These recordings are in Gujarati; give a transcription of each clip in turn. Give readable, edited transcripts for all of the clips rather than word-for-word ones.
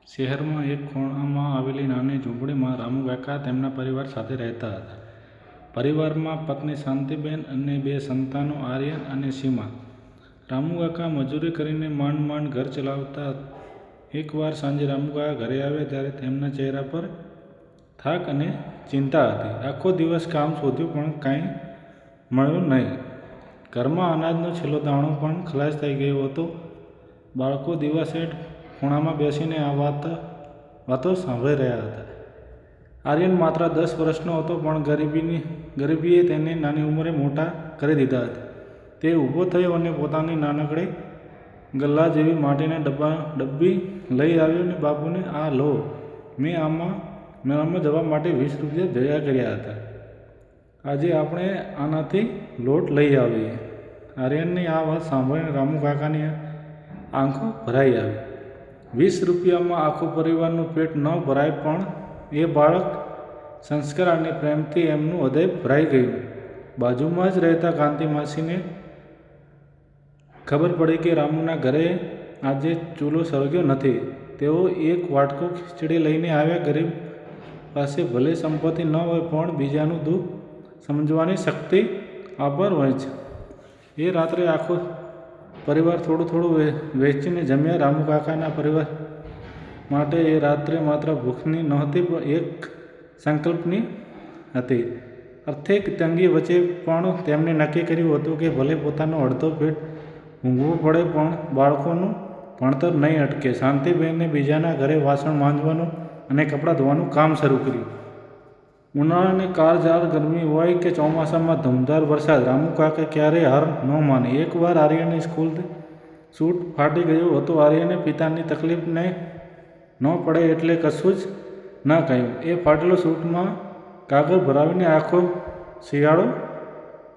શહેરમાં એક ખૂણામાં આવેલી નાની ઝૂંપડીમાં રામુકાકા તેમના પરિવાર સાથે રહેતા હતા. પરિવારમાં પત્ની શાંતિબેન અને બે સંતાનો આર્યન અને સીમા. રામુકાકા મજૂરી કરીને માંડ માંડ ઘર ચલાવતા. એકવાર સાંજે રામુકાકા ઘરે આવ્યા ત્યારે તેમના ચહેરા પર થાક અને ચિંતા હતી. આખો દિવસ કામ શોધ્યું પણ કાંઈ મળ્યું નહીં. ઘરમાં અનાજનો છેલ્લો દાણો પણ ખલાસ થઈ ગયો હતો. બાળકો દિવસેઠ ખૂણામાં બેસીને આ વાતો સાંભળી રહ્યા હતા. આર્યન માત્ર 10 વર્ષનો હતો પણ ગરીબીએ તેને નાની ઉંમરે મોટા કરી દીધા હતા. તે ઊભો થયો અને પોતાની નાનકડી ગલ્લા જેવી માટીની ડબ્બી લઈ આવ્યો અને બાપુને, આ લો, મેં આમાં જવા માટે 20 રૂપિયા ભેગા કર્યા હતા. આજે આપણે આનાથી લોટ લઈ આવીએ. આર્યનની આ વાત સાંભળીને રામુકાકાની આંખો ભરાઈ આવી. 20 રૂપિયામાં આખું પરિવારનું પેટ ન ભરાય પણ એ બાળક સંસ્કાર અને પ્રેમથી એમનું હૃદય ભરાઈ ગયું. બાજુમાં જ રહેતા કાંતિ માસીને ખબર પડી કે રામુના ઘરે આજે ચૂલો સળગ્યો નથી. તેઓ એક વાટકો ખીચડી લઈને આવ્યા. ગરીબ પાસે ભલે સંપત્તિ ન હોય પણ બીજાનું દુઃખ સમજવાની શક્તિ અપાર હોય છે. એ રાત્રે આખો પરિવાર થોડું થોડું વહેંચીને જમ્યા. રામુકાકાના પરિવાર માટે એ રાત્રે માત્ર ભૂખની નહોતી પણ એક સંકલ્પની હતી. આર્થિક તંગી વચ્ચે પણ તેમણે નક્કી કર્યું હતું કે ભલે પોતાનો અડધો પેટ ઊંઘવું પડે પણ બાળકોનું ભણતર નહીં અટકે. શાંતિબેને બીજાના ઘરે વાસણ માંજવાનું અને કપડાં ધોવાનું કામ શરૂ કર્યું. ઉનાળાની કાળઝાળ ગરમી હોય કે ચોમાસામાં ધૂમધાર વરસાદ, રામુકાકા ક્યારેય હાર ન માની. એકવાર આર્યનની સ્કૂલથી સૂટ ફાટી ગયો હતો. આર્યને પિતાની તકલીફ ન પડે એટલે કશું જ ન કહ્યું. એ ફાટેલો સૂટમાં કાગળ ભરાવીને આખો શિયાળો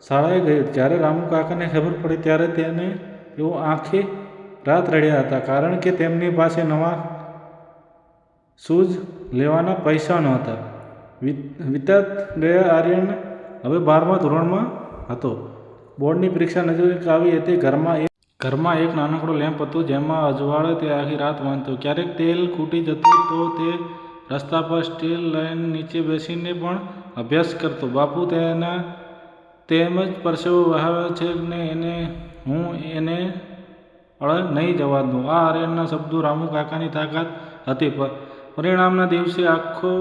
શાળાએ ગયો. જ્યારે રામુકાકાને ખબર પડી ત્યારે તેઓ આખી રાત રડ્યા હતા, કારણ કે તેમની પાસે નવા શૂઝ લેવાના પૈસા નહોતા. વિતત ગયા. આર્યન હવે 12મા ધોરણમાં હતો. બોર્ડની પરીક્ષા નજીક આવી હતી. ઘરમાં એક નાનકડો લેમ્પ હતો જેમાં અજવાળે તે આખી રાત વાંચતો. ક્યારેક તેલ ખૂટી જતું તો તે રસ્તા પર સ્ટ્રીટ લાઇટ નીચે બેસીને પણ અભ્યાસ કરતો. બાપુ તેમ જ પરસેવો વહાવે છે ને હું એને અળ નહીં જવા દઉં. આ આર્યનના શબ્દો રામુકાકાની તાકાત હતી. પરિણામના દિવસે આખો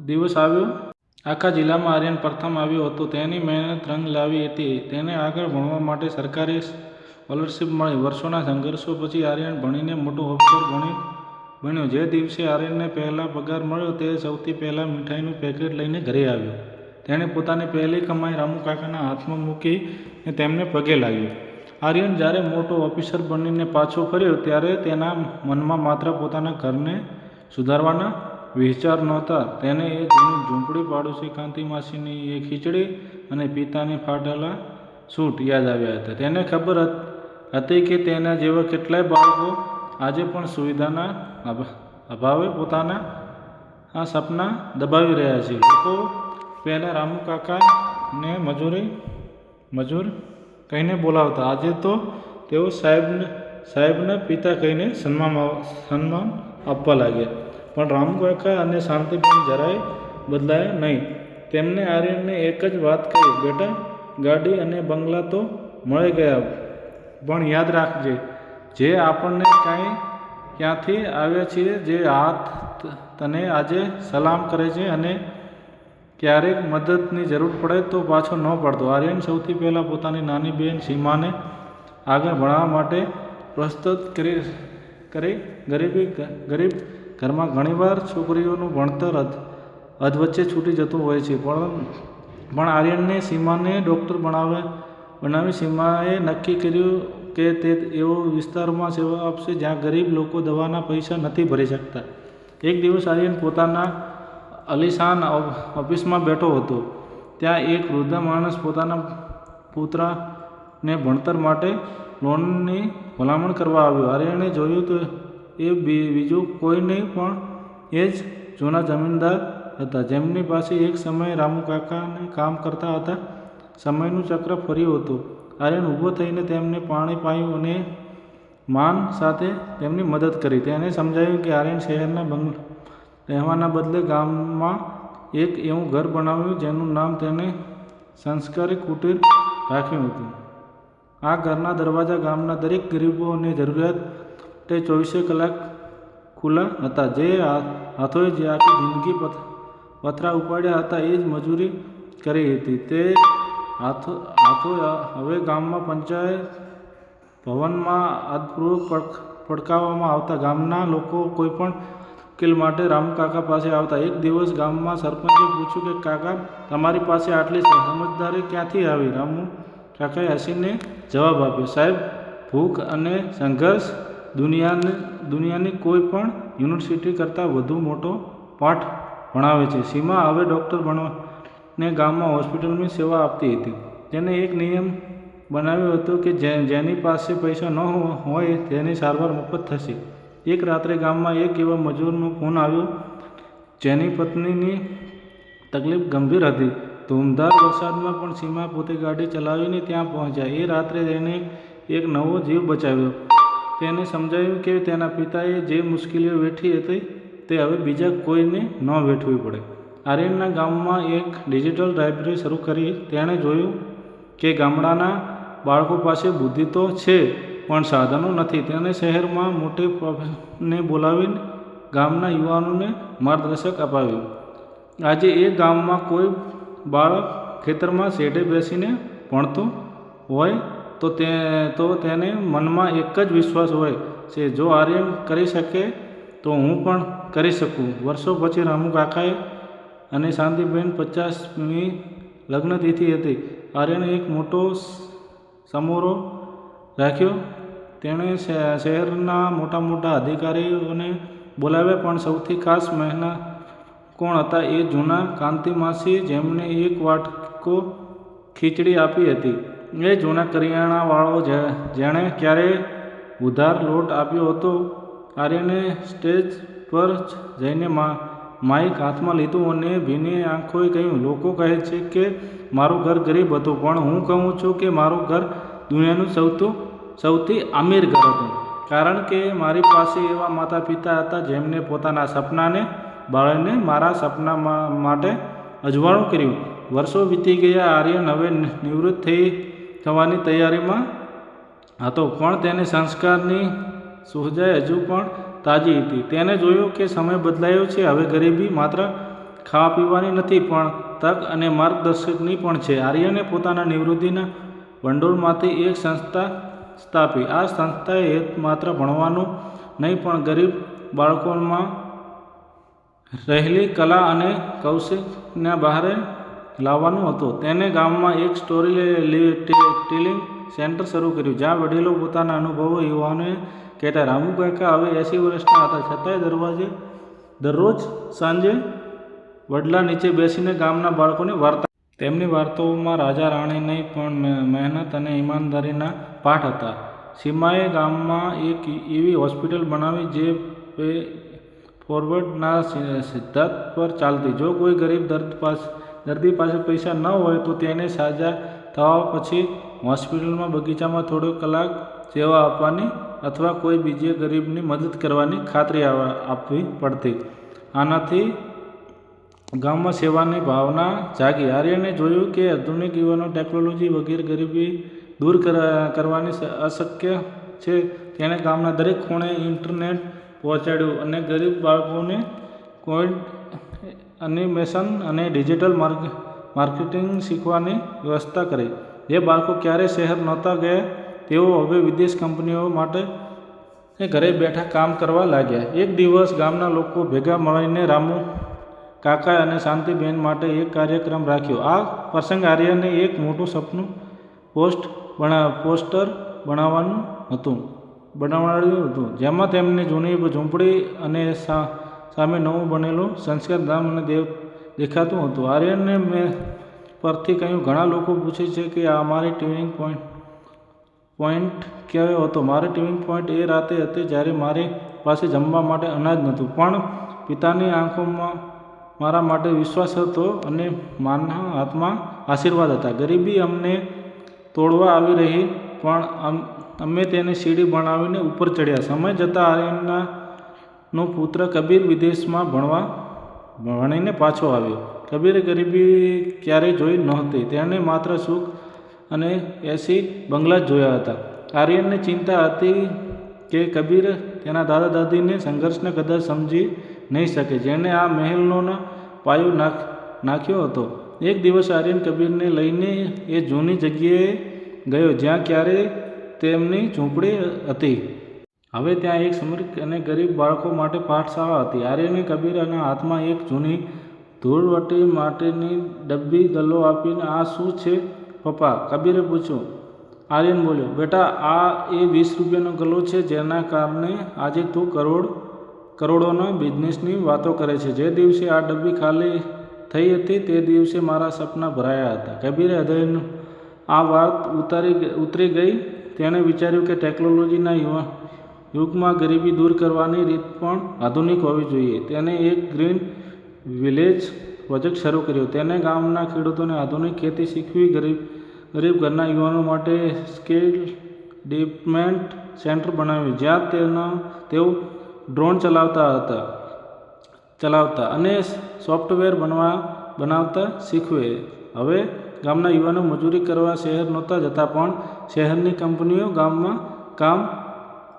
દિવસ આવ્યો. આખા જિલ્લામાં આર્યન પ્રથમ આવ્યો હતો. તેની મહેનત રંગ લાવી હતી. તેને આગળ ભણવા માટે સરકારી સ્કોલરશીપ મળી. વર્ષોના સંઘર્ષો પછી આર્યન ભણીને મોટો ઓફિસર બન્યો. જે દિવસે આર્યનને પહેલા પગાર મળ્યો તે સૌથી પહેલાં મીઠાઈનું પેકેટ લઈને ઘરે આવ્યો. તેણે પોતાની પહેલી કમાઈ રામુકાકાના હાથમાં મૂકીને તેમને પગે લાગ્યો. આર્યન જ્યારે મોટો ઓફિસર બનીને પાછો ફર્યો ત્યારે તેના મનમાં માત્ર પોતાના ઘરને સુધારવાના વિચાર નહોતા. તેને એ જૂની ઝૂંપડી, પાડોશી કાંતિ માસીની એ ખીચડી અને પિતાની ફાટેલા સૂટ યાદ આવ્યા હતા. તેને ખબર હતી કે તેના જેવા કેટલાય બાળકો આજે પણ સુવિધાના અભાવે પોતાના આ સપના દબાવી રહ્યા છે. લોકો પહેલાં રામુકાકાને મજૂર કહીને બોલાવતા. આજે તો તેઓ સાહેબના પિતા કહીને સન્માન આપવા લાગ્યા. પણ રામુકાકા અને શાંતિબેન જરાય બદલાયા નહીં. તેમને આર્યનને એક જ વાત કહી, બેટા, ગાડી અને બંગલા તો મળી ગયા પણ યાદ રાખજે, જે આપણને ક્યાંથી આવ્યા છીએ, જે હાથ તને આજે સલામ કરે છે અને ક્યારેક મદદની જરૂર પડે તો પાછો ન પડતો. આર્યન સૌથી પહેલાં પોતાની નાની બહેન સીમાને આગળ ભણવા માટે પ્રસ્તુત કરી. ગરીબ ઘરમાં ઘણીવાર છોકરીઓનું ભણતર અધવચ્ચે છૂટી જતું હોય છે. પણ આર્યનને સીમાને ડૉક્ટર બનાવી. સીમાએ નક્કી કર્યું કે તે એવો વિસ્તારમાં સેવા આપશે જ્યાં ગરીબ લોકો દવાના પૈસા નથી ભરી શકતા. એક દિવસ આર્યન પોતાના આલિશાન ઓફિસમાં બેઠો હતો. ત્યાં એક વૃદ્ધ માણસ પોતાના પુત્રને ભણતર માટે લોનની ભલામણ કરવા આવ્યો. આર્યને જોયું તો એ બીજું કોઈ નહીં પણ એ જ જૂના જમીનદાર હતા જેમની પાસે એક સમયે રામુકાકાને કામ કરતા હતા. સમયનું ચક્ર ફર્યું હતું. આર્યન ઊભો થઈને તેમને પાણી પાયું અને માન સાથે તેમની મદદ કરી. તેને સમજાયું કે આર્યન શહેરના બંગલા રહેવાના બદલે ગામમાં એક એવું ઘર બનાવ્યું જેનું નામ તેને સંસ્કારી કુટીર રાખ્યું હતું. આ ઘરના દરવાજા ગામના દરેક ગરીબોની જરૂરિયાત માટે 24 કલાક ખુલ્લા હતા. જે હાથોએ જે આખી જિંદગી પથરા ઉપાડ્યા હતા એ જ મજૂરી કરી હતી. તે હાથો હવે ગામમાં પંચાયત ભવનમાં આદરપૂર્વક પડકાવવામાં આવતા. ગામના લોકો કોઈપણ ઉકેલ માટે રામુકાકા પાસે આવતા. એક દિવસ ગામમાં સરપંચે પૂછ્યું કે કાકા, તમારી પાસે આટલી સમજદારી ક્યાંથી આવી? રામુ કાકાએ હસીને જવાબ આપ્યો, સાહેબ, ભૂખ અને સંઘર્ષ દુનિયાની કોઈ પણ યુનિવર્સિટી કરતાં વધુ મોટો પાઠ ભણાવે છે. સીમા હવે ડૉક્ટર બનીને ગામમાં હોસ્પિટલની સેવા આપતી હતી. તેને એક નિયમ બનાવ્યો હતો કે જેની પાસે પૈસા ન હોય તેની સારવાર મફત થશે. એક રાત્રે ગામમાં એક એવા મજૂરનો ફોન આવ્યો જેની પત્નીની તકલીફ ગંભીર હતી. ધૂમધાર વરસાદમાં પણ સીમા પોતે ગાડી ચલાવીને ત્યાં પહોંચ્યા. એ રાત્રે તેને એક નવો જીવ બચાવ્યો. તેને સમજાયું કે તેના પિતાએ જે મુશ્કેલીઓ વેઠી હતી તે હવે બીજા કોઈને ન વેઠવી પડે. આર્યનના ગામમાં એક ડિજિટલ લાઇબ્રેરી શરૂ કરી. તેણે જોયું કે ગામડાના બાળકો પાસે બુદ્ધિ તો છે પણ સાધનો નથી. તેને શહેરમાં મોટે પ્રોફેસરને બોલાવીને ગામના યુવાનોને માર્ગદર્શન અપાવ્યું. આજે એ ગામમાં કોઈ બાળક ખેતરમાં શેઢે બેસીને ભણતું હોય તો તેને મનમાં એક જ વિશ્વાસ હોય છે, જો આર્યન કરી શકે તો હું પણ કરી શકું. વર્ષો પછી રામુ કાકાએ અને શાંતિબેન 50મી લગ્નતિથિ હતી. આર્યને એક મોટો સમારોહ રાખ્યો. તેણે શહેરના મોટા અધિકારીઓને બોલાવ્યા, પણ સૌથી ખાસ મહેમાન કોણ હતા? એ જૂના કાંતિ માસી, જેમને એક વાટકો ખીચડી આપી હતી. એ જૂના કરિયાણાવાળો જેણે ક્યારેય ઉધાર લોટ આપ્યો હતો. આર્યને સ્ટેજ પર જઈને માઇક હાથમાં લીધું અને ભીની આંખોએ કહ્યું, લોકો કહે છે કે મારું ઘર ગરીબ હતું, પણ હું કહું છું કે મારું ઘર દુનિયાનું સૌથી અમીર ઘર હતું. કારણ કે મારી પાસે એવા માતા પિતા હતા જેમને પોતાના સપનાને બાળીને મારા સપના માટે અજવાળું કર્યું. વર્ષો વીતી ગયા. આર્યન હવે નિવૃત્ત થવાની તૈયારીમાં હતો, પણ તેને સંસ્કારની સૂઝાઈ હજુ પણ તાજી હતી. તેને જોયું કે સમય બદલાયો છે. હવે ગરીબી માત્ર ખાવા પીવાની નથી, પણ તક અને માર્ગદર્શકની પણ છે. આર્યને પોતાના નિવૃત્તિના ભંડોળમાંથી એક સંસ્થા સ્થાપી. આ સંસ્થાએ હેત માત્ર ભણવાનું નહીં, પણ ગરીબ બાળકોમાં રહેલી કલા અને કૌશલ્યને બહાર લાવવાનું હતું. તેને ગામમાં એક સ્ટોરી ટેલિંગ સેન્ટર શરૂ કર્યું, જ્યાં વડીલો પોતાના અનુભવો યુવાનોને કહેતા. રામુ કાકા હવે 80 વર્ષના હતા, છતાંય દરરોજ સાંજે વડલા નીચે બેસીને ગામના બાળકોને વાર્તા. તેમની વાર્તાઓમાં રાજા રાણી નહીં, પણ મહેનત અને ઈમાનદારીના પાઠ હતા. સીમાએ ગામમાં એક એવી હોસ્પિટલ બનાવી જે પે ફોરવર્ડના સિદ્ધાંત પર ચાલતી. જો કોઈ ગરીબ દર્દી પાસે પૈસા ન હોય તો તેને સાજા થવા પછી હોસ્પિટલમાં બગીચામાં થોડો કલાક સેવા આપવાની અથવા કોઈ બીજે ગરીબની મદદ કરવાની ખાતરી આપવી પડતી. આનાથી ગામમાં સેવાની ભાવના જાગી. આર્યને જોયું કે આધુનિક યુવાનો ટેકનોલોજી વગેરે ગરીબી દૂર કરવાની અશક્ય છે. તેણે ગામના દરેક ખૂણે ઇન્ટરનેટ પહોંચાડ્યું અને ગરીબ બાળકોને કોઈડ એનિમેશન અને ડિજિટલ માર્કેટિંગ શીખવાની વ્યવસ્થા કરી. જે બાળકો ક્યારેય શહેર નહોતા ગયા તેઓ હવે વિદેશ કંપનીઓ માટે ઘરે બેઠા કામ કરવા લાગ્યા. એક દિવસ ગામના લોકો ભેગા મળીને રામુ કાકા અને શાંતિબેન માટે એક કાર્યક્રમ રાખ્યો. આ પ્રસંગ આર્યને એક મોટું સપનું પોસ્ટર બનાવડાવ્યું હતું, જેમાં તેમને જૂની ઝૂંપડી અને સામે નવું બનેલું સંસ્કારધામ અને દેખાતું હતું. આર્યને મેં પરથી કહ્યું, ઘણા લોકો પૂછે છે કે અમારી ટર્નિંગ પોઈન્ટ કયો હતો? મારી ટર્નિંગ પોઈન્ટ એ રાતે હતી જ્યારે મારી પાસે જમવા માટે અનાજ નહોતું, પણ પિતાની આંખોમાં મારા માટે વિશ્વાસ હતો અને માના હાથમાં આશીર્વાદ હતા. ગરીબી અમને તોડવા આવી રહી, પણ અમે તેને સીડી બનાવીને ઉપર ચડ્યા. સમય જતાં આર્યનનો પુત્ર કબીર વિદેશમાં ભણીને પાછો આવ્યો. કબીરે ગરીબી ક્યારેય જોઈ નહોતી. તેણે માત્ર સુખ અને એસી બંગલા જ જોયા હતા. આર્યનને ચિંતા હતી કે કબીર તેના દાદા દાદીને સંઘર્ષને કદાચ સમજી નહીં શકે, જેણે આ મહેલનો પાયો નાખ્યો હતો. એક દિવસ આર્યન કબીરને લઈને એ જૂની જગ્યાએ ગયો જ્યાં ક્યારેય તેમની ઝૂંપડી હતી. હવે ત્યાં એક સમૃદ્ધ અને ગરીબ બાળકો માટે પાઠશાળા હતી. આર્યને કબીરના હાથમાં એક જૂની ધૂળવટી માટીની ડબ્બી ગલ્લો આપીને, "આ શું છે પપ્પા?" કબીરે પૂછ્યું. આર્યન બોલ્યો, "બેટા, આ એ 20 રૂપિયાનો ગલ્લો છે જેના કારણે આજે તું કરોડોના બિઝનેસની વાતો કરે છે. જે દિવસે આ ડબ્બી ખાલી થઈ હતી તે દિવસે મારા સપના ભરાયા હતા." કબીરે હૃદયનું આ વાત ઉતરી ગઈ. તેણે વિચાર્યું કે ટેકનોલોજીના યુગમાં ગરીબી દૂર કરવાની રીત પણ આધુનિક હોવી જોઈએ. તેણે એક ગ્રીન વિલેજ પ્રોજેક્ટ શરૂ કર્યો. તેણે ગામના ખેડૂતોને આધુનિક ખેતી શીખવી. ગરીબ ઘરના યુવાનો માટે સ્કિલ ડેવલપમેન્ટ સેન્ટર બનાવ્યું જ્યાં તેઓ ડ્રોન ચલાવતા અને સોફ્ટવેર બનાવતા શીખવે. હવે ગામના યુવાનો મજૂરી કરવા શહેર નહોતા જતા, પણ શહેરની કંપનીઓ ગામમાં કામ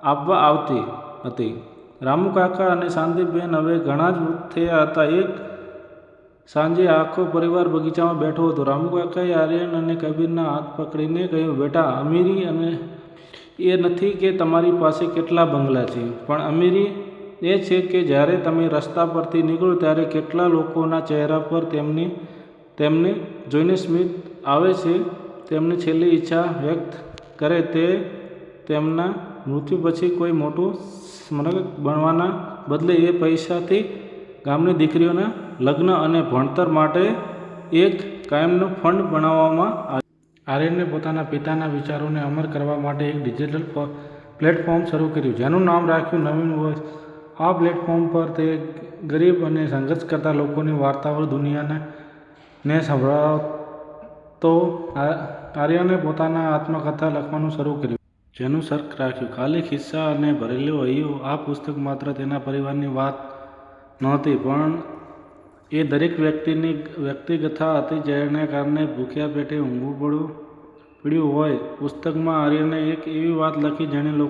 આપવા આવતી હતી. રામુ કાકા અને શાંતિબેન હવે ઘણા જ વૃદ્ધ થયા હતા. એક સાંજે આખો પરિવાર બગીચામાં બેઠો હતો. રામુ કાકાએ આર્યન અને કબીરના હાથ પકડીને કહ્યું, "બેટા, અમીરી એ નથી કે તમારી પાસે કેટલા બંગલા છે, પણ અમીરી એ છે કે જ્યારે તમે રસ્તા પરથી નીકળો ત્યારે કેટલા લોકોના ચહેરા પર તેમને જોઈને સ્મિત આવે છે. તેમની છેલ્લી ઈચ્છા વ્યક્ત કરે તે તેમના મૃત્યુ પછી કોઈ મોટું સ્મારક બનવાના બદલે એ પૈસાથી ગામની દીકરીઓના લગ્ન અને ભણતર માટે એક કાયમનું ફંડ બનાવવામાં આવ્યું." આર્યને પોતાના પિતાના વિચારોને અમર કરવા માટે એક ડિજિટલ પ્લેટફોર્મ શરૂ કર્યું જેનું નામ રાખ્યું નવીન વોઇસ. આ પ્લેટફોર્મ પર તે ગરીબ અને સંઘર્ષ કરતા લોકોની વાર્તાઓ દુનિયાને સંભળાવતો. આર્યને પોતાના આત્મકથા લખવાનું શરૂ કર્યું જેનું શર્ક રાખ્યું ખાલી ખિસ્સા અને ભરેલું હૈયું. આ પુસ્તક માત્ર તેના પરિવારની વાત નહોતી, પણ એ દરેક વ્યક્તિની વ્યક્તિકથા હતી જેને કારણે ભૂખ્યા પેટે ઊંઘવું પડ્યું હોય. પુસ્તકમાં આર્યને એક એવી વાત લખી જેણે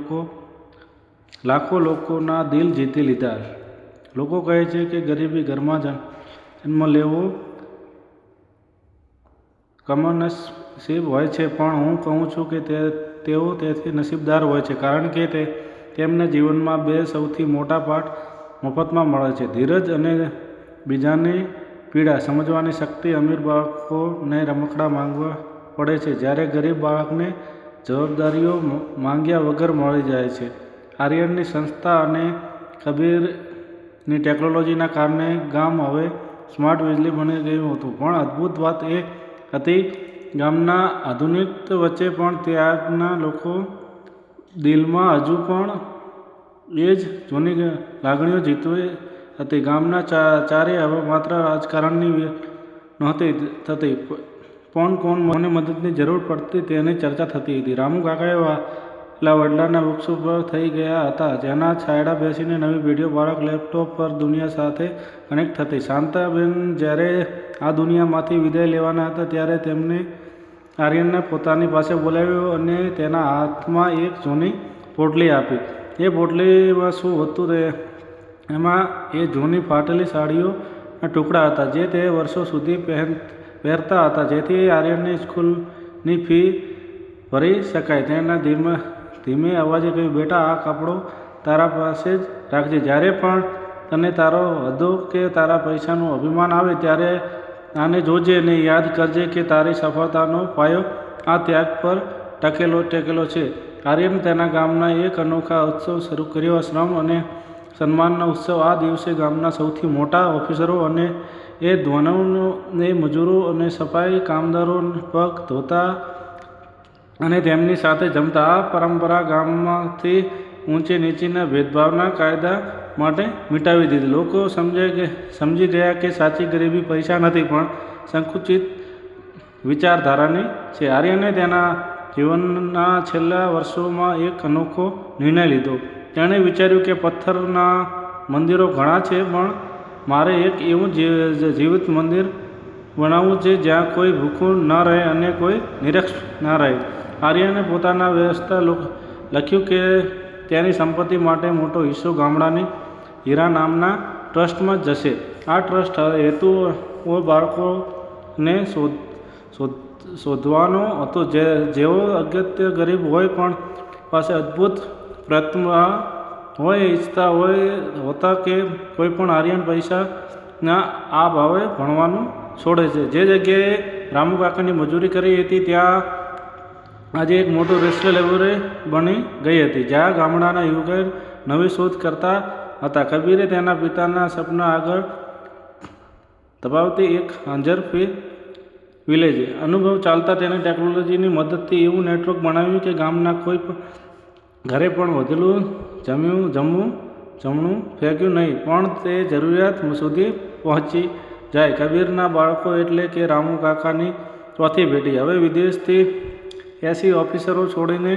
લાખો લોકોના દિલ જીતી લીધા. લોકો કહે છે કે ગરીબી ઘરમાં જન્મ લેવો કમનસીબ હોય છે, પણ હું કહું છું કે તેઓ તેથી નસીબદાર હોય છે કારણ કે તેમને જીવનમાં બે સૌથી મોટા પાઠ મફતમાં મળે છે: ધીરજ અને બીજાની પીડા સમજવાની શક્તિ. અમીર બાળકોને રમકડા માંગવા પડે છે જ્યારે ગરીબ બાળકને જવાબદારીઓ માંગ્યા વગર મળી જાય છે. આર્યનની સંસ્થા અને કબીરની ટેકનોલોજીના કારણે ગામ હવે સ્માર્ટ વીજળી બની ગયું હતું. પણ અદ્ભુત વાત એ હતી ગામના આધુનિકતા વચ્ચે પણ ત્યાંના લોકો દિલમાં હજુ પણ એ જ જૂની લાગણીઓ જીતવી હતી. ગામના ચારે હવે માત્ર રાજકારણની નહોતી થતી, પણ કોને મદદની જરૂર પડતી તેની ચર્ચા થતી હતી. રામુ કાકાએ વાલા વડલાના વૃક્ષ ઉપર થઈ ગયા હતા જેના છાંયડા બેસીને નવી પેઢીઓ બાળક લેપટોપ પર દુનિયા સાથે કનેક્ટ થતી. શાંતાબેન જ્યારે આ દુનિયામાંથી વિદાય લેવાના હતા ત્યારે તેમને આર્યનને પોતાની પાસે બોલાવ્યો અને તેના હાથમાં એક જૂની પોટલી આપી. એ પોટલીમાં શું હતું એમાં એ જૂની ફાટેલી સાડીઓના ટુકડા હતા જે તે વર્ષો સુધી પહેરતા હતા જેથી આર્યનની સ્કૂલની ફી ભરી શકાય. તેના ધીમે અવાજે કહ્યું, "બેટા, આ કપડો તારા પાસે જ રાખજે. જ્યારે પણ તને તારો હદ્દો કે તારા પૈસાનું અભિમાન આવે ત્યારે આને જોજે અને યાદ કરજે કે તારી સફળતાનો પાયો આ ત્યાગ પર ટકેલો છે." આર્યન તેના ગામના એક અનોખા ઉત્સવ શરૂ કર્યો, શ્રમ અને સન્માનનો ઉત્સવ. આ દિવસે ગામના સૌથી મોટા ઓફિસરો અને મજૂરો અને સફાઈ કામદારો પગ ધોતા અને તેમની સાથે જમતા. આ પરંપરા ગામમાંથી ઊંચે નીચેના ભેદભાવના કાયદા માટે મિટાવી દીધી. લોકો સમજી ગયા કે સાચી ગરીબી પૈસા નથી પણ સંકુચિત વિચારધારાની છે. આર્યને તેના જીવનના છેલ્લા વર્ષોમાં એક અનોખો નિર્ણય લીધો. તેણે વિચાર્યું કે પથ્થરના મંદિરો ઘણા છે, પણ મારે એક એવું જીવિત મંદિર બનાવવું છે જ્યાં કોઈ ભૂખું ન રહે અને કોઈ નિરક્ષ ન રહે. આર્યને પોતાના વ્યવસ્થા લખ્યું કે તેની સંપત્તિ માટે મોટો હિસ્સો ગામડાની હીરા નામના ટ્રસ્ટમાં જશે. આ ટ્રસ્ટ હેતુ બાળકોને શોધવાનો હતો જેઓ અગત્ય ગરીબ હોય પણ પાસે અદ્ભુત પ્રતિભા હોય, ઈચ્છતા હોતા કે કોઈ પણ આર્યન પૈસાના આ ભાવે ભણવાનું છોડે છે. જે જગ્યાએ રામુ કાકાની મજૂરી કરી હતી ત્યાં આજે એક મોટું રેસ્ટોરન્ટ લાઇબ્રેરી બની ગઈ હતી, જ્યાં ગામડાના યુવકો નવી શોધ કરતા હતા. કબીરે તેના પિતાના સપના આગળ ધપાવતી એક હાજર વિલેજ અનુભવ ચાલતા તેને ટેકનોલોજીની મદદથી એવું નેટવર્ક બનાવ્યું કે ગામના કોઈ ઘરે પણ વધેલું જમણું ફેંક્યું નહીં, પણ તે જરૂરિયાત સુધી પહોંચી જાય. કબીરના બાળકો એટલે કે રામુ કાકાની ચોથી પેઢી હવે વિદેશથી 80 ઓફિસરો છોડીને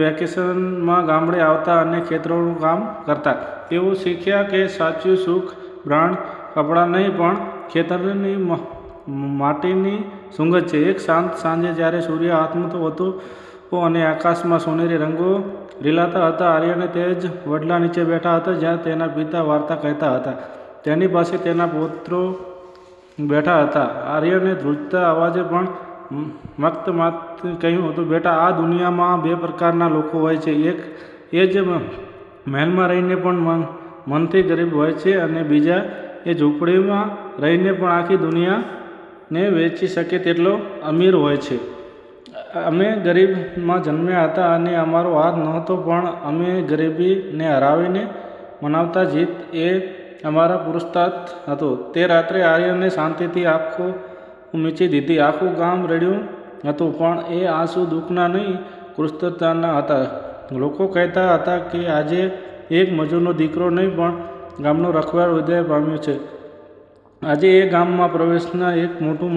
વેકેશનમાં ગામડે આવતા અને ખેતરોનું કામ કરતા. તેઓ શીખ્યા કે સાચું સુખ બ્રાન્ડ કપડાં નહીં, પણ ખેતરની માટીની સુગંધ છે. એક શાંત સાંજે જ્યારે સૂર્ય આથમતો હતો અને આકાશમાં સોનેરી રંગો રીલાતા હતા, આર્યને તે જ વડલા નીચે બેઠા હતા જ્યાં તેના પિતા વાર્તા કહેતા હતા. તેની પાસે તેના પુત્રો બેઠા હતા. આર્યને ધ્રુજતા અવાજે પણ મક્ત કહ્યું હતું, બેટા, આ દુનિયામાં બે પ્રકારના લોકો હોય છે. એક એ જ મહેલમાં રહીને પણ મનથી ગરીબ હોય છે અને બીજા એ ઝૂંપડીમાં રહીને પણ આખી દુનિયાને વેચી શકે તેટલો અમીર હોય છે. અમે ગરીબમાં જન્મ્યા હતા અને અમારો હાથ નહોતો, પણ અમે ગરીબીને હરાવીને મનાવતા જીત એ અમારા પુરુષાર્થ હતો. તે રાત્રે આર્યને શાંતિથી આંખો મીચી દીધી. આખું ગામ રડ્યું હતું, પણ એ આંસુ દુઃખના નહીં, કૃતજ્ઞતાના હતા. લોકો કહેતા હતા કે આજે એક મજૂરનો દીકરો નહીં, પણ ગામનો રખવાળ ઉદય પામ્યો છે. આજે એ ગામમાં પ્રવેશના એક મોટું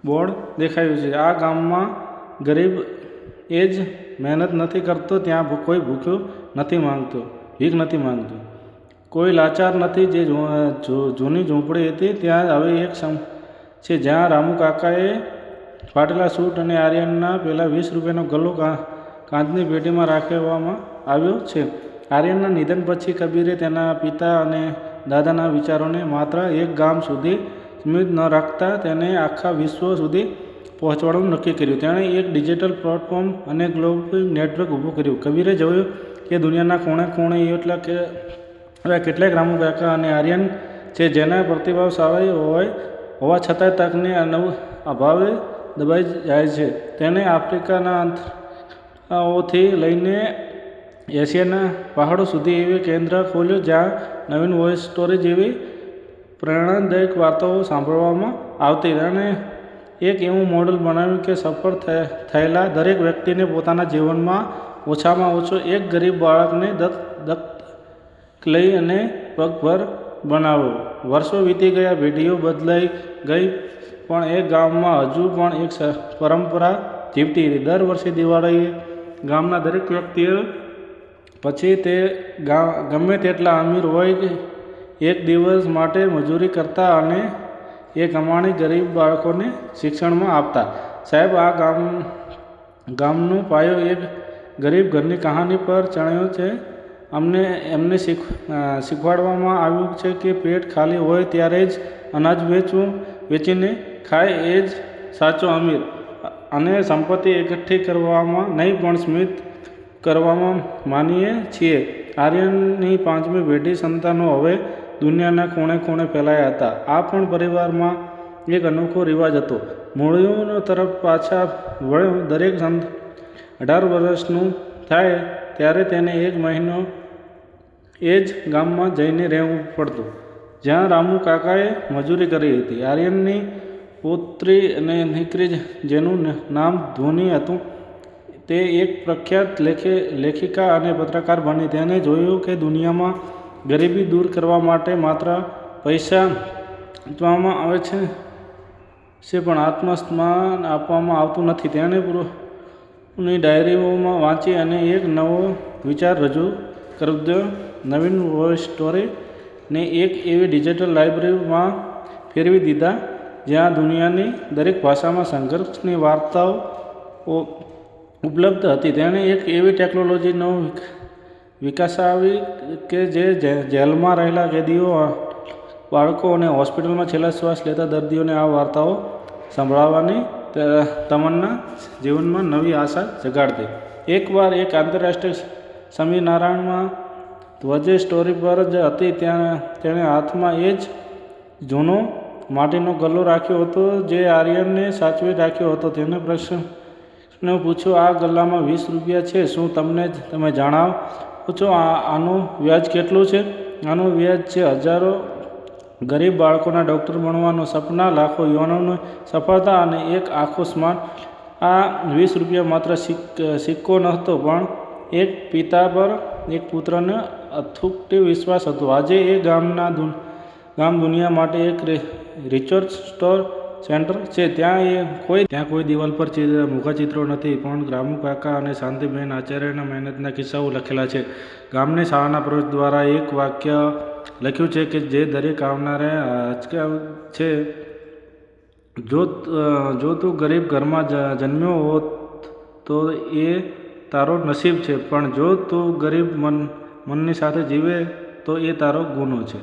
બોર્ડ દેખાયું છે. આ ગામમાં ગરીબ એ જ મહેનત નથી કરતો, ત્યાં કોઈ ભૂખ્યું નથી માંગતો, ભીખ નથી માંગતો, કોઈ લાચાર નથી. જે જૂની ઝૂંપડી હતી ત્યાં હવે એક છે જ્યાં રામુ કાકાએ ફાટેલા સૂટ અને આર્યનના પેલા 20 રૂપિયાનો ગલ્લો કાચની પેટીમાં રાખવામાં આવ્યો છે. આર્યનના નિધન પછી કબીરે તેના પિતા અને દાદાના વિચારોને માત્ર એક ગામ સુધી સીમિત ન રાખતા તેને આખા વિશ્વ સુધી પહોંચાડવાનું નક્કી કર્યું. તેણે એક ડિજિટલ પ્લેટફોર્મ અને ગ્લોબલ નેટવર્ક ઊભું કર્યું. કબીરે જોયું કે દુનિયાના ખૂણે ખૂણે એવા કેટલાક રામુ કાકા અને આર્યન છે જેના પ્રતિભાવશાળી હોવા છતાં તકને અભાવે દબાઈ જાય છે. તેણે આફ્રિકાના અંતરાઓથી લઈને એશિયાના પહાડો સુધી એવી કેન્દ્ર ખોલ્યું જ્યાં નવીન વોઇસ સ્ટોરી જેવી પ્રેરણાદાયક વાર્તાઓ સાંભળવામાં આવતી. તેણે એક એવું મોડલ બનાવ્યું કે સફળ થયેલા દરેક વ્યક્તિને પોતાના જીવનમાં ઓછામાં ઓછો એક ગરીબ બાળકને દત્તક લઈ અને પગભર બનાવો. વર્ષો વીતી ગયા, પેઢીઓ બદલાઈ ગઈ, પણ એ ગામમાં હજુ પણ એક પરંપરા જીવતી હતી. દર વર્ષે દિવાળીએ ગામના દરેક વ્યક્તિઓ, પછી તે ગમે તેટલા અમીર હોય, એક દિવસ માટે મજૂરી કરતા અને એ કમાણી ગરીબ બાળકોને શિક્ષણમાં આપતા. સાહેબ, આ ગામનો પાયો એક ગરીબ ઘરની કહાની પર ચણ્યો છે. એમને શીખવાડવામાં આવ્યું છે કે પેટ ખાલી હોય ત્યારે જ અનાજ વેચીને ખાય એ જ સાચો અમીર, અને સંપત્તિ એકઠી કરવામાં નહીં પણ સ્મિત કરવામાં માનીએ છીએ. આર્યનની 5મી પેઢી સંતાનો હવે દુનિયાના ખૂણે ખૂણે ફેલાયા હતા. આ પણ પરિવારમાં એક અનોખો રિવાજ હતો. મૂળો તરફ પાછા વળ્યો. દરેક સંત 18 વર્ષનું થાય ત્યારે તેને એક મહિનો એ જ ગામમાં જઈને રહેવું પડતું જ્યાં રામુ કાકાએ મજૂરી કરી હતી. આર્યનની પુત્રી અને દીકરી, જેનું નામ ધ્વનિ હતું, તે એક પ્રખ્યાત લેખિકા અને પત્રકાર બની. તેને જોયું કે દુનિયામાં ગરીબી દૂર કરવા માટે માત્ર પૈસા આપવામાં આવે છે પણ આત્મસન્માન આપવામાં આવતું નથી. તેણે ની ડાયરીઓમાં વાંચી અને એક નવો વિચાર રજૂ કરજો. નવીન વોઇસ સ્ટોરીને એક એવી ડિજિટલ લાઇબ્રેરીમાં ફેરવી દીધા જ્યાં દુનિયાની દરેક ભાષામાં સંઘર્ષની વાર્તાઓ ઉપલબ્ધ હતી. તેણે એક એવી ટેકનોલોજીનો વિકસાવી કે જે જેલમાં રહેલા કેદીઓ, બાળકો અને હોસ્પિટલમાં છેલ્લા શ્વાસ લેતા દર્દીઓને આ વાર્તાઓ સંભળાવવાની તમન્ના જીવનમાં નવી આશા જગાડતી. એકવાર એક આંતરરાષ્ટ્રીય સેમિનારમાં ધ્વજે સ્ટોરી પર જ હતી ત્યાં તેણે હાથમાં એ જ જૂનો માટીનો ગલ્લો રાખ્યો હતો જે આર્યનને સાચવી રાખ્યો હતો. તેને પ્રશ્ન પૂછ્યો, આ ગલ્લામાં 20 રૂપિયા છે, શું તમે જણાવો છો આનું વ્યાજ કેટલું છે? આનું વ્યાજ છે હજારો ગરીબ બાળકોના ડૉક્ટર બનવાનું સપના, લાખો યુવાનોની સફળતા અને એક આખો સ્માર્ટ. આ 20 રૂપિયા માત્ર સિક્કો નહોતો, પણ એક પિતા પર એક પુત્રનો અથૂટ વિશ્વાસ હતો. આજે એ ગામ દુનિયા માટે એક રિસર્ચ સેન્ટર છે. ત્યાં કોઈ દિવાલ પર મૂકા ચિત્રો નથી, પણ રામુ કાકા અને શાંતિબેન આચાર્યના મહેનતના કિસ્સાઓ લખેલા છે. ગામની શાળાના પ્રવેશ દ્વારા એક વાક્ય લખ્યું છે કે જે દરેક આવનારે આંચકાવે છે, જો તું ગરીબ ઘરમાં જન્મ્યો હોત તો એ તારો નસીબ છે, પણ જો તું ગરીબ મનની સાથે જીવે તો એ તારો ગુનો છે.